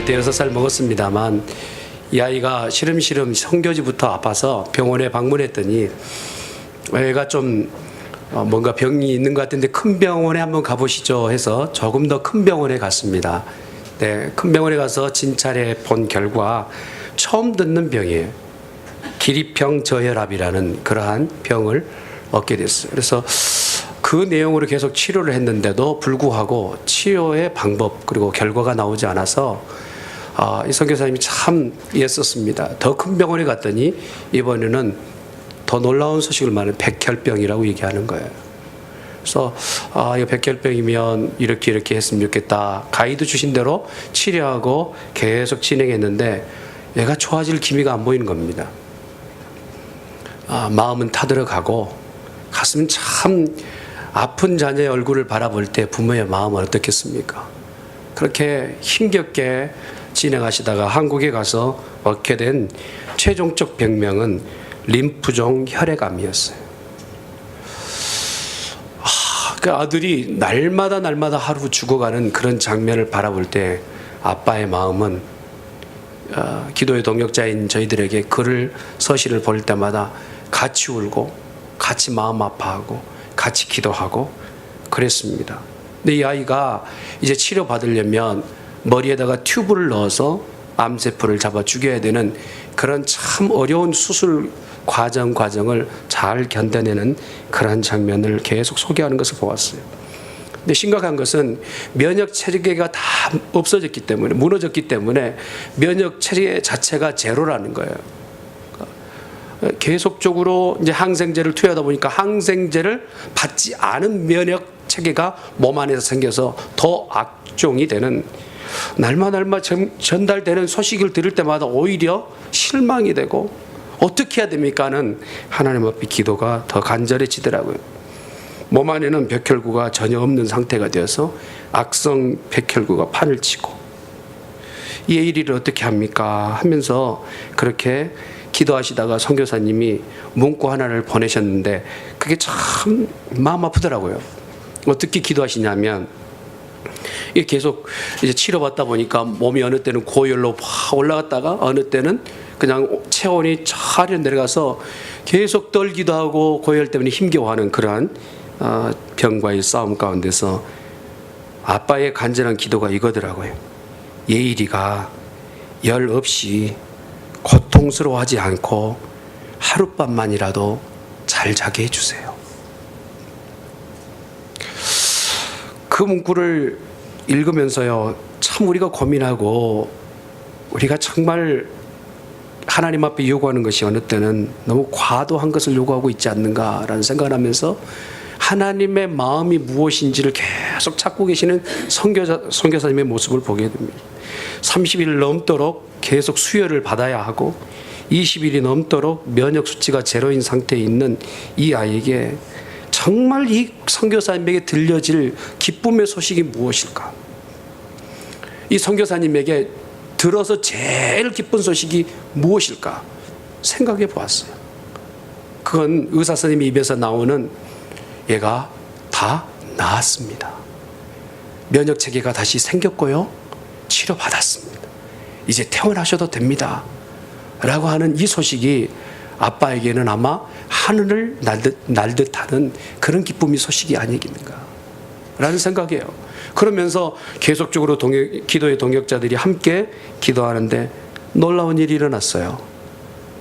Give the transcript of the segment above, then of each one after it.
대여섯 살 먹었습니다만 이 아이가 시름시름 성교지부터 아파서 병원에 방문했더니 애가 좀 뭔가 병이 있는 것 같은데 큰 병원에 한번 가보시죠 해서 조금 더 큰 병원에 갔습니다. 네, 큰 병원에 가서 진찰해 본 결과 처음 듣는 병이에요. 기립형 저혈압이라는 그러한 병을 얻게 됐어요. 그래서 그 내용으로 계속 치료를 했는데도 불구하고 치료의 방법 그리고 결과가 나오지 않아서 이 선교사님이 참 애썼습니다. 더 큰 병원에 갔더니 이번에는 더 놀라운 소식을 말하는 백혈병이라고 얘기하는 거예요. 그래서 이거 백혈병이면 이렇게 했으면 좋겠다. 가이드 주신 대로 치료하고 계속 진행했는데 얘가 좋아질 기미가 안 보이는 겁니다. 마음은 타들어가고 가슴 참 아픈 자녀의 얼굴을 바라볼 때 부모의 마음은 어떻겠습니까? 그렇게 힘겹게 진행하시다가 한국에 가서 얻게 된 최종적 병명은 림프종 혈액암이었어요. 그 아들이 날마다 하루 죽어가는 그런 장면을 바라볼 때 아빠의 마음은 기도의 동역자인 저희들에게 글을 서신을 볼 때마다 같이 울고 같이 마음 아파하고 같이 기도하고 그랬습니다. 근데 이 아이가 이제 치료받으려면 머리에다가 튜브를 넣어서 암세포를 잡아 죽여야 되는 그런 참 어려운 수술 과정을 잘 견뎌내는 그러한 장면을 계속 소개하는 것을 보았어요. 근데 심각한 것은 면역 체계가 다 없어졌기 때문에 무너졌기 때문에 면역 체계 자체가 제로라는 거예요. 계속적으로 이제 항생제를 투여하다 보니까 항생제를 받지 않은 면역 체계가 몸 안에서 생겨서 더 악종이 되는 날마다 전달되는 소식을 들을 때마다 오히려 실망이 되고 어떻게 해야 됩니까 하는 하나님 앞에 기도가 더 간절해지더라고요. 몸 안에는 백혈구가 전혀 없는 상태가 되어서 악성 백혈구가 판을 치고 이 일을 어떻게 합니까 하면서 그렇게 기도하시다가 선교사님이 문구 하나를 보내셨는데 그게 참 마음 아프더라고요. 어떻게 기도하시냐면 계속 이제 치료받다 보니까 몸이 어느 때는 고열로 확 올라갔다가 어느 때는 그냥 체온이 차려 내려가서 계속 떨기도 하고 고열 때문에 힘겨워하는 그러한 병과의 싸움 가운데서 아빠의 간절한 기도가 이거더라고요. 예일이가 열 없이 고통스러워하지 않고 하룻밤만이라도 잘 자게 해주세요. 그 문구를 읽으면서요, 참 우리가 고민하고 우리가 정말 하나님 앞에 요구하는 것이 어느 때는 너무 과도한 것을 요구하고 있지 않는가라는 생각을 하면서 하나님의 마음이 무엇인지를 계속 찾고 계시는 선교사님의 모습을 보게 됩니다. 30일 넘도록 계속 수혈을 받아야 하고 20일이 넘도록 면역 수치가 제로인 상태에 있는 이 아이에게 정말 이 선교사님에게 들려질 기쁨의 소식이 무엇일까? 이 선교사님에게 들어서 제일 기쁜 소식이 무엇일까? 생각해 보았어요. 그건 의사 선생님 입에서 나오는 얘가 다 나았습니다. 면역 체계가 다시 생겼고요. 치료받았습니다. 이제 퇴원하셔도 됩니다. 라고 하는 이 소식이 아빠에게는 아마 하늘을 날듯 하는 그런 기쁨의 소식이 아니겠는가 라는 생각이에요. 그러면서 계속적으로 기도의 동역자들이 함께 기도하는데 놀라운 일이 일어났어요.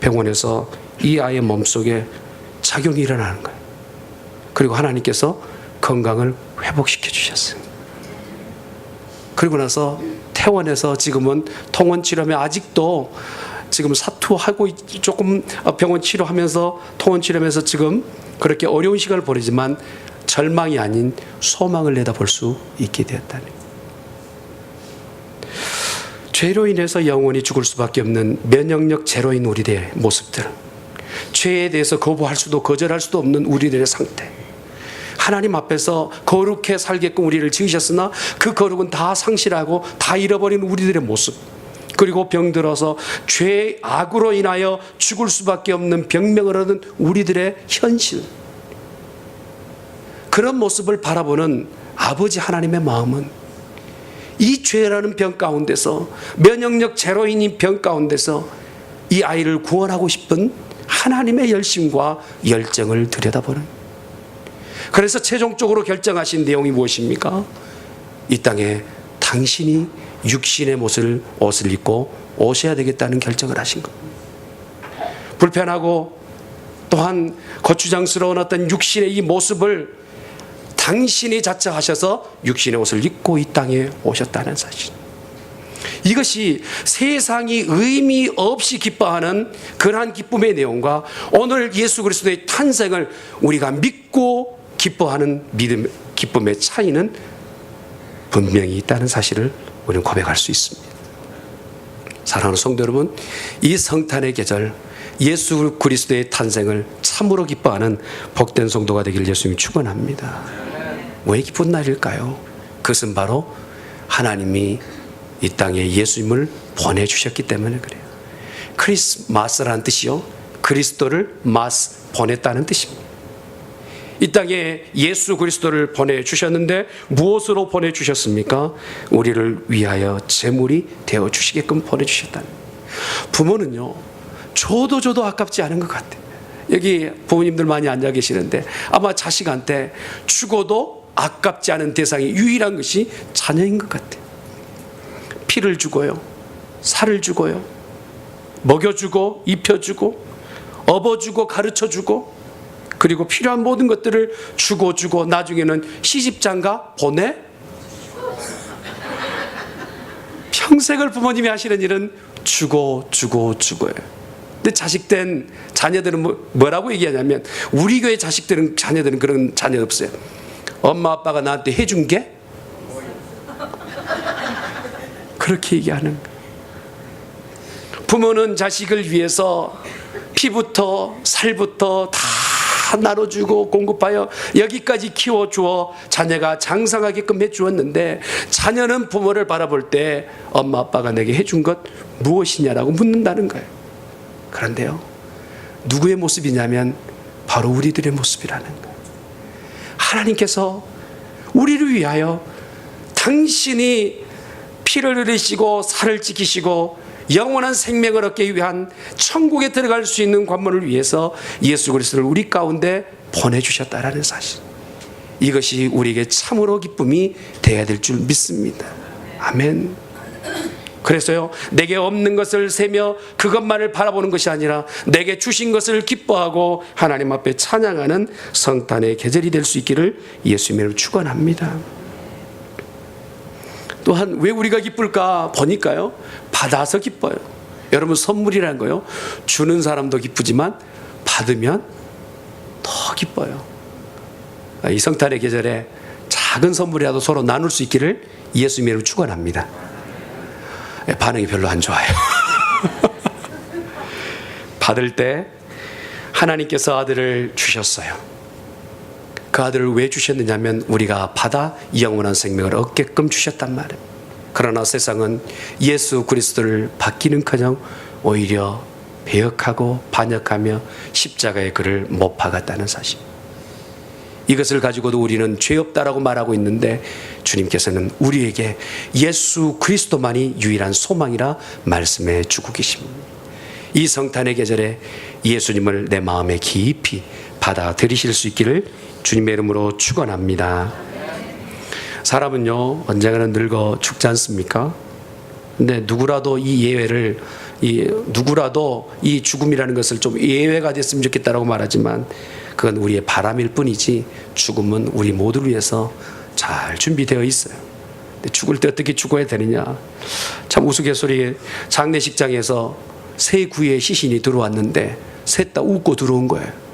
병원에서 이 아이의 몸속에 작용이 일어나는 거예요. 그리고 하나님께서 건강을 회복시켜 주셨어요. 그리고 나서 퇴원해서 지금은 통원 치료하며 아직도 지금 사투하고 조금 병원 치료하면서 통원 치료하면서 지금 그렇게 어려운 시간을 보내지만 절망이 아닌 소망을 내다볼 수 있게 되었다니. 죄로 인해서 영원히 죽을 수밖에 없는 면역력 제로인 우리들의 모습들, 죄에 대해서 거부할 수도 거절할 수도 없는 우리들의 상태, 하나님 앞에서 거룩해 살게끔 우리를 지으셨으나 그 거룩은 다 상실하고 다 잃어버린 우리들의 모습, 그리고 병들어서 죄의 악으로 인하여 죽을 수밖에 없는 병명을 얻은 우리들의 현실, 그런 모습을 바라보는 아버지 하나님의 마음은 이 죄라는 병 가운데서, 면역력 제로인인 병 가운데서 이 아이를 구원하고 싶은 하나님의 열심과 열정을 들여다보는, 그래서 최종적으로 결정하신 내용이 무엇입니까? 이 땅에 당신이 육신의 옷을 입고 오셔야 되겠다는 결정을 하신 겁니다. 불편하고 또한 거추장스러운 어떤 육신의 이 모습을 당신이 자처하셔서 육신의 옷을 입고 이 땅에 오셨다는 사실. 이것이 세상이 의미 없이 기뻐하는 그러한 기쁨의 내용과 오늘 예수 그리스도의 탄생을 우리가 믿고 기뻐하는 기쁨의 차이는 분명히 있다는 사실을 우리는 고백할 수 있습니다. 사랑하는 성도 여러분, 이 성탄의 계절, 예수 그리스도의 탄생을 참으로 기뻐하는 복된 성도가 되기를 예수님이 축원합니다. 왜 기쁜 날일까요? 그것은 바로 하나님이 이 땅에 예수님을 보내주셨기 때문에 그래요. 크리스마스라는 뜻이요, 그리스도를 보냈다는 뜻입니다. 이 땅에 예수 그리스도를 보내주셨는데 무엇으로 보내주셨습니까? 우리를 위하여 제물이 되어주시게끔 보내주셨다는. 부모는요, 줘도 아깝지 않은 것 같아요. 여기 부모님들 많이 앉아 계시는데 아마 자식한테 죽어도 아깝지 않은 대상이 유일한 것이 자녀인 것 같아요. 피를 주고요, 살을 주고요, 먹여주고 입혀주고 업어주고 가르쳐주고, 그리고 필요한 모든 것들을 주고 나중에는 시집장가 보내. 평생을 부모님이 하시는 일은 주고예요. 근데 자식된 자녀들은 뭐라고 얘기하냐면, 우리 교회 자녀들은 그런 자녀 없어요. 엄마 아빠가 나한테 해준 게 그렇게 얘기하는 거예요. 부모는 자식을 위해서 피부터 살부터 다 나눠주고 공급하여 여기까지 키워주어 자녀가 장성하게끔 해주었는데, 자녀는 부모를 바라볼 때 엄마 아빠가 내게 해준 것 무엇이냐라고 묻는다는 거예요. 그런데요, 누구의 모습이냐면 바로 우리들의 모습이라는 거예요. 하나님께서 우리를 위하여 당신이 피를 흘리시고 살을 지키시고 영원한 생명을 얻기 위한 천국에 들어갈 수 있는 관문을 위해서 예수 그리스도를 우리 가운데 보내주셨다라는 사실, 이것이 우리에게 참으로 기쁨이 되어야 될 줄 믿습니다. 아멘. 그래서요, 내게 없는 것을 세며 그것만을 바라보는 것이 아니라 내게 주신 것을 기뻐하고 하나님 앞에 찬양하는 성탄의 계절이 될 수 있기를 예수님으로 축원합니다. 또한 왜 우리가 기쁠까 보니까요, 받아서 기뻐요. 여러분, 선물이라는 거요, 주는 사람도 기쁘지만 받으면 더 기뻐요. 이 성탄의 계절에 작은 선물이라도 서로 나눌 수 있기를 예수님으로 축원합니다. 반응이 별로 안 좋아요. 받을 때 하나님께서 아들을 주셨어요. 그 아들을 왜 주셨느냐면 우리가 받아 영원한 생명을 얻게끔 주셨단 말이에요. 그러나 세상은 예수 그리스도를 받기는커녕 오히려 배역하고 반역하며 십자가의 그를 못 박았다는 사실, 이것을 가지고도 우리는 죄 없다라고 말하고 있는데 주님께서는 우리에게 예수 그리스도만이 유일한 소망이라 말씀해 주고 계십니다. 이 성탄의 계절에 예수님을 내 마음에 깊이 받아들이실 수 있기를 주님의 이름으로 축원합니다. 사람은요, 언젠가는 늙어 죽지 않습니까? 근데 누구라도 이 죽음이라는 것을 좀 예외가 됐으면 좋겠다라고 말하지만 그건 우리의 바람일 뿐이지, 죽음은 우리 모두를 위해서 잘 준비되어 있어요. 근데 죽을 때 어떻게 죽어야 되느냐, 참 우스갯소리, 장례식장에서 새 구의 시신이 들어왔는데 셋 다 웃고 들어온 거예요.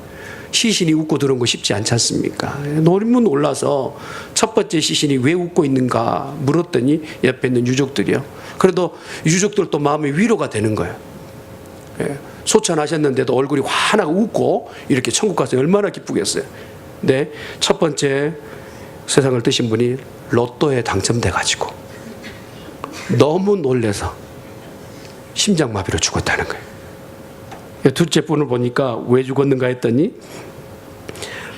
시신이 웃고 들어온 거 쉽지 않지 않습니까? 너무 놀라서 첫 번째 시신이 왜 웃고 있는가 물었더니 옆에 있는 유족들이요, 그래도 유족들도 마음이 위로가 되는 거예요. 소천하셨는데도 얼굴이 환하고 웃고 이렇게 천국 가서 얼마나 기쁘겠어요. 근데 첫 번째 세상을 뜨신 분이 로또에 당첨돼가지고 너무 놀래서 심장마비로 죽었다는 거예요. 둘째 분을 보니까 왜 죽었는가 했더니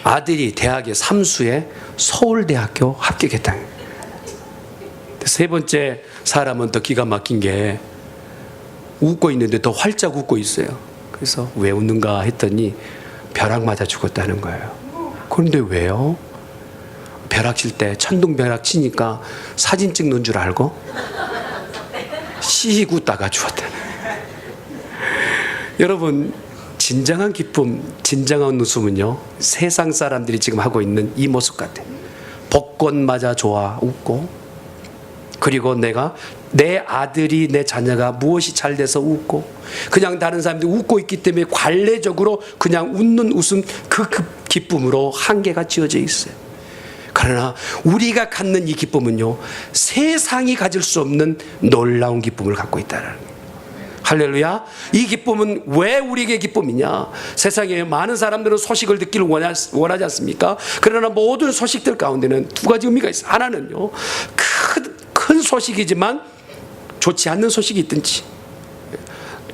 아들이 대학의 삼수에 서울대학교 합격했다는 거예요. 세 번째 사람은 더 기가 막힌 게 웃고 있는데 더 활짝 웃고 있어요. 그래서 왜 웃는가 했더니 벼락 맞아 죽었다는 거예요. 그런데 왜요? 벼락 칠 때 천둥벼락 치니까 사진 찍는 줄 알고 씩 웃다가 죽었다는 거예요. 여러분, 진정한 기쁨, 진정한 웃음은요, 세상 사람들이 지금 하고 있는 이 모습 같아요. 벚꽃 맞아 좋아 웃고, 그리고 내 아들이, 내 자녀가 무엇이 잘 돼서 웃고, 그냥 다른 사람들이 웃고 있기 때문에 관례적으로 그냥 웃는 웃음, 그 기쁨으로 한계가 지어져 있어요. 그러나 우리가 갖는 이 기쁨은요, 세상이 가질 수 없는 놀라운 기쁨을 갖고 있다는 거예요. 할렐루야. 이 기쁨은 왜 우리에게 기쁨이냐? 세상에 많은 사람들은 소식을 듣기를 원하지 않습니까? 그러나 모든 소식들 가운데는 두 가지 의미가 있어요. 하나는요, 큰 소식이지만 좋지 않는 소식이 있든지,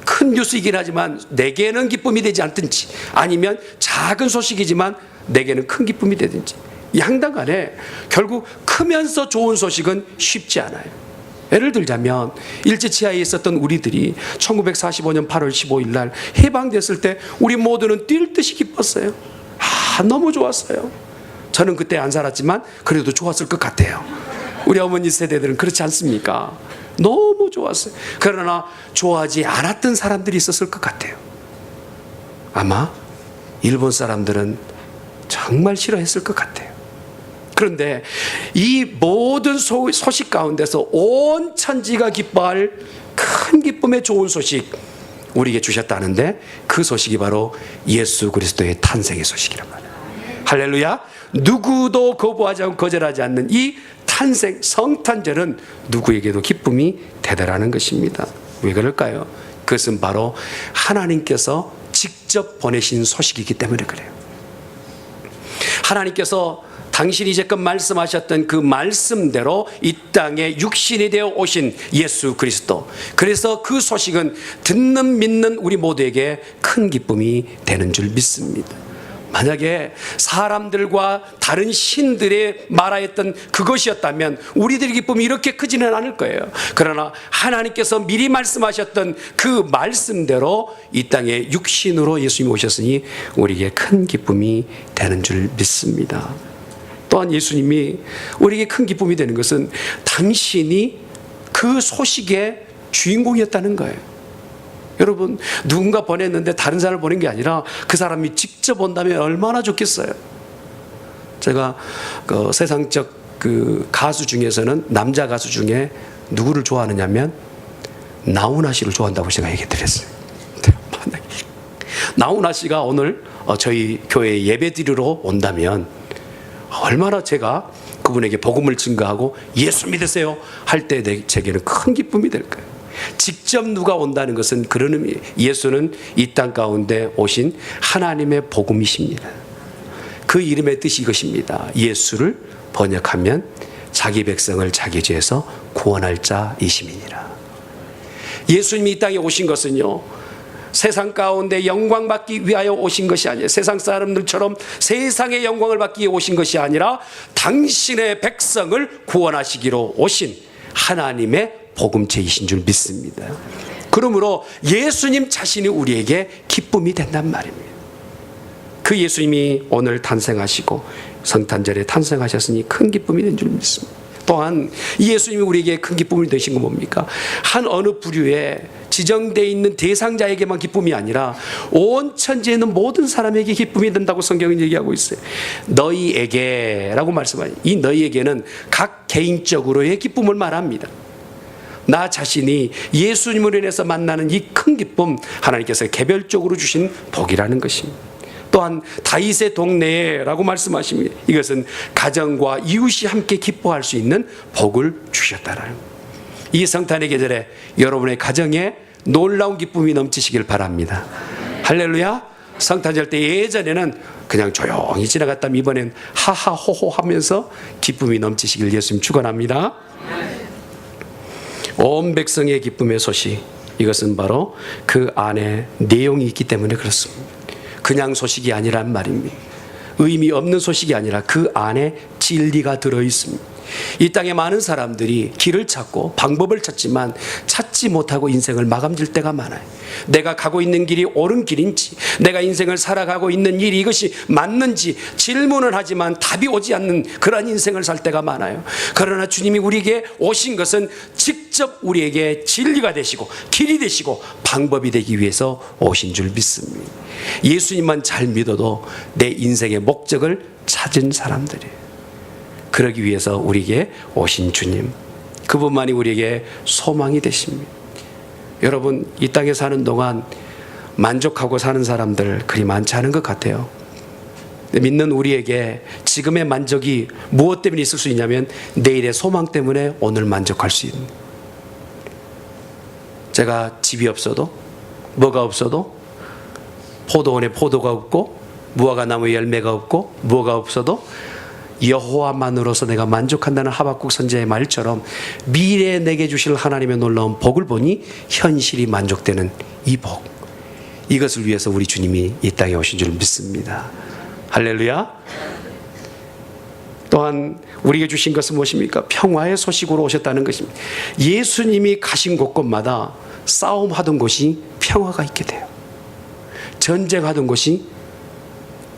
큰 뉴스이긴 하지만 내게는 기쁨이 되지 않든지, 아니면 작은 소식이지만 내게는 큰 기쁨이 되든지, 양당 간에 결국 크면서 좋은 소식은 쉽지 않아요. 예를 들자면 일제치하에 있었던 우리들이 1945년 8월 15일 날 해방됐을 때 우리 모두는 뛸 듯이 기뻤어요. 너무 좋았어요. 저는 그때 안 살았지만 그래도 좋았을 것 같아요. 우리 어머니 세대들은 그렇지 않습니까? 너무 좋았어요. 그러나 좋아하지 않았던 사람들이 있었을 것 같아요. 아마 일본 사람들은 정말 싫어했을 것 같아요. 그런데 이 모든 소식 가운데서 온 천지가 기뻐할 큰 기쁨의 좋은 소식 우리에게 주셨다는데, 그 소식이 바로 예수 그리스도의 탄생의 소식이란 말이에요. 할렐루야. 누구도 거부하지 않고 거절하지 않는 이 탄생, 성탄절은 누구에게도 기쁨이 되더라는 것입니다. 왜 그럴까요? 그것은 바로 하나님께서 직접 보내신 소식이기 때문에 그래요. 하나님께서 당신이 이제껏 말씀하셨던 그 말씀대로 이 땅에 육신이 되어 오신 예수 그리스도, 그래서 그 소식은 듣는 믿는 우리 모두에게 큰 기쁨이 되는 줄 믿습니다. 만약에 사람들과 다른 신들의 말하였던 그것이었다면 우리들의 기쁨이 이렇게 크지는 않을 거예요. 그러나 하나님께서 미리 말씀하셨던 그 말씀대로 이 땅에 육신으로 예수님이 오셨으니 우리에게 큰 기쁨이 되는 줄 믿습니다. 또한 예수님이 우리에게 큰 기쁨이 되는 것은 당신이 그 소식의 주인공이었다는 거예요. 여러분, 누군가 보냈는데 다른 사람을 보낸 게 아니라 그 사람이 직접 온다면 얼마나 좋겠어요. 제가 그 세상적 그 가수 중에서는, 남자 가수 중에 누구를 좋아하느냐면 나훈아 씨를 좋아한다고 제가 얘기 드렸어요. 나훈아 씨가 오늘 저희 교회에 예배 드리러 온다면 얼마나 제가 그분에게 복음을 증거하고 예수 믿으세요 할 때 제게는 큰 기쁨이 될 거예요. 직접 누가 온다는 것은 그런 의미. 예수는 이 땅 가운데 오신 하나님의 복음이십니다. 그 이름의 뜻이 이것입니다. 예수를 번역하면 자기 백성을 자기 죄에서 구원할 자이심이니라. 예수님이 이 땅에 오신 것은요, 세상 가운데 영광 받기 위하여 오신 것이 아니에요. 세상 사람들처럼 세상의 영광을 받기 위해 오신 것이 아니라 당신의 백성을 구원하시기로 오신 하나님의 복음체이신 줄 믿습니다. 그러므로 예수님 자신이 우리에게 기쁨이 된단 말입니다. 그 예수님이 오늘 탄생하시고 성탄절에 탄생하셨으니 큰 기쁨이 된 줄 믿습니다. 또한 이 예수님이 우리에게 큰 기쁨을 되신 건 뭡니까? 한 어느 부류에 지정되어 있는 대상자에게만 기쁨이 아니라 온 천지에 있는 모든 사람에게 기쁨이 된다고 성경은 얘기하고 있어요. 너희에게 라고 말씀하죠. 이 너희에게는 각 개인적으로의 기쁨을 말합니다. 나 자신이 예수님으로 인해서 만나는 이 큰 기쁨, 하나님께서 개별적으로 주신 복이라는 것입니다. 또한 다윗의 동네라고 말씀하십니다. 이것은 가정과 이웃이 함께 기뻐할 수 있는 복을 주셨다라는 거예요. 이 성탄의 계절에 여러분의 가정에 놀라운 기쁨이 넘치시길 바랍니다. 할렐루야. 성탄절 때 예전에는 그냥 조용히 지나갔다면 이번엔 하하호호 하면서 기쁨이 넘치시길 예수님 축원합니다. 온 백성의 기쁨의 소식, 이것은 바로 그 안에 내용이 있기 때문에 그렇습니다. 그냥 소식이 아니란 말입니다. 의미 없는 소식이 아니라 그 안에 진리가 들어있습니다. 이 땅에 많은 사람들이 길을 찾고 방법을 찾지만 찾지 못하고 인생을 마감질 때가 많아요. 내가 가고 있는 길이 옳은 길인지, 내가 인생을 살아가고 있는 일이 이것이 맞는지 질문을 하지만 답이 오지 않는 그런 인생을 살 때가 많아요. 그러나 주님이 우리에게 오신 것은 직접 우리에게 진리가 되시고 길이 되시고 방법이 되기 위해서 오신 줄 믿습니다. 예수님만 잘 믿어도 내 인생의 목적을 찾은 사람들이에요. 그러기 위해서 우리에게 오신 주님, 그분만이 우리에게 소망이 되십니다. 여러분, 이 땅에 사는 동안 만족하고 사는 사람들 그리 많지 않은 것 같아요. 믿는 우리에게 지금의 만족이 무엇 때문에 있을 수 있냐면 내일의 소망 때문에 오늘 만족할 수 있는. 제가 집이 없어도, 뭐가 없어도, 포도원에 포도가 없고 무화과 나무에 열매가 없고 뭐가 없어도 여호와만으로서 내가 만족한다는 하박국 선지자의 말처럼 미래에 내게 주실 하나님의 놀라운 복을 보니 현실이 만족되는 이 복, 이것을 위해서 우리 주님이 이 땅에 오신 줄 믿습니다. 할렐루야. 또한 우리에게 주신 것은 무엇입니까? 평화의 소식으로 오셨다는 것입니다. 예수님이 가신 곳곳마다 싸움하던 곳이 평화가 있게 돼요. 전쟁하던 곳이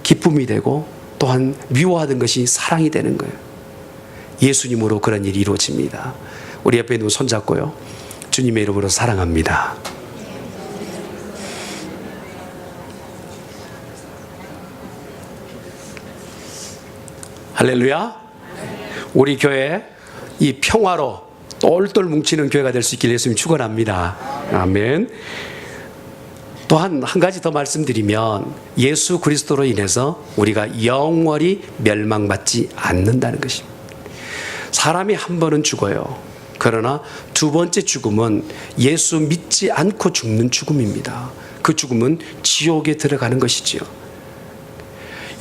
기쁨이 되고 또한 미워하던 것이 사랑이 되는 거예요. 예수님으로 그런 일이 이루어집니다. 우리 옆에 있는 분 손잡고요, 주님의 이름으로 사랑합니다. 할렐루야. 우리 교회 이 평화로 똘똘 뭉치는 교회가 될 수 있길 예수님 축원합니다. 아멘. 또한 한 가지 더 말씀드리면 예수 그리스도로 인해서 우리가 영원히 멸망받지 않는다는 것입니다. 사람이 한 번은 죽어요. 그러나 두 번째 죽음은 예수 믿지 않고 죽는 죽음입니다. 그 죽음은 지옥에 들어가는 것이지요.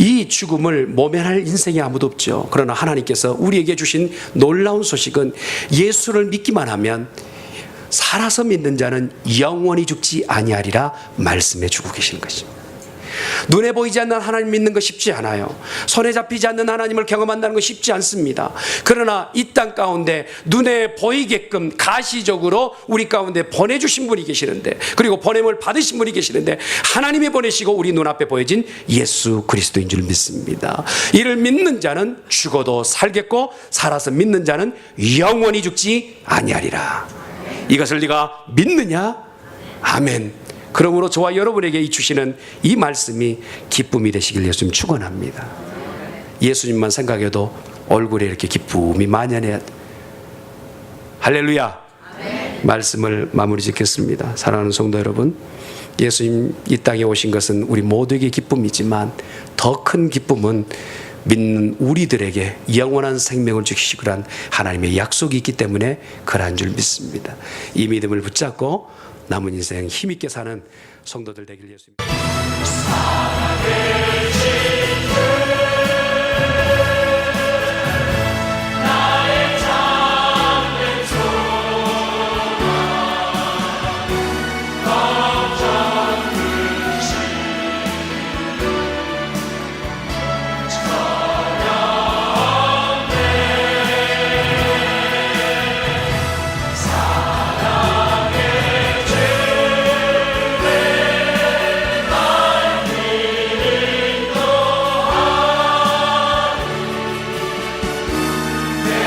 이 죽음을 모면할 인생이 아무도 없죠. 그러나 하나님께서 우리에게 주신 놀라운 소식은 예수를 믿기만 하면 살아서 믿는 자는 영원히 죽지 아니하리라 말씀해 주고 계시는 것입니다. 눈에 보이지 않는 하나님 믿는 거 쉽지 않아요. 손에 잡히지 않는 하나님을 경험한다는 거 쉽지 않습니다. 그러나 이 땅 가운데 눈에 보이게끔 가시적으로 우리 가운데 보내주신 분이 계시는데, 그리고 보냄을 받으신 분이 계시는데, 하나님이 보내시고 우리 눈앞에 보여진 예수 그리스도인 줄 믿습니다. 이를 믿는 자는 죽어도 살겠고 살아서 믿는 자는 영원히 죽지 아니하리라. 이것을 네가 믿느냐? 아멘. 그러므로 저와 여러분에게 이 주시는 이 말씀이 기쁨이 되시길 예수님 축원합니다. 예수님만 생각해도 얼굴에 이렇게 기쁨이 만연해야 돼. 할렐루야. 아멘. 말씀을 마무리 짓겠습니다. 사랑하는 성도 여러분, 예수님 이 땅에 오신 것은 우리 모두에게 기쁨이지만 더 큰 기쁨은 믿는 우리들에게 영원한 생명을 주시기란 하나님의 약속이 있기 때문에 그러한 줄 믿습니다. 이 믿음을 붙잡고 남은 인생 힘있게 사는 성도들 되길 예수님.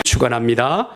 축원합니다.